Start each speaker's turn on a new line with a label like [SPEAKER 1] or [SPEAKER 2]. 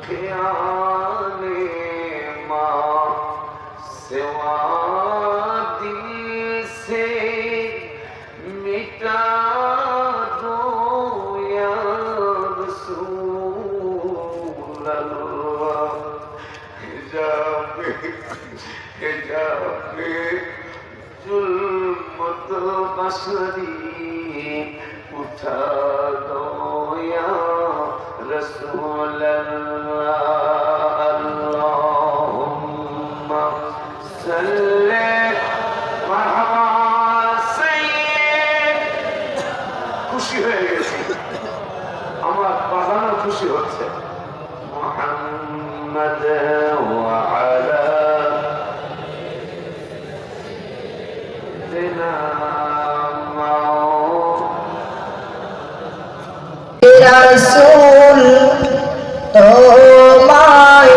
[SPEAKER 1] ख्याले माँ सिवा दिल से मिटा दो या रसूल अल्लाह। हिजाबे जुल्मत बसरी उठा दो या रसूल अल्लाह। अल्लाहुम्मा सल्ले मरहबा सय्यद। খুশি হয়ে গেছি, আমার বাগানও খুশি হচ্ছে। মুহাম্মদ ওয়া আলা
[SPEAKER 2] রাসূল তোমায়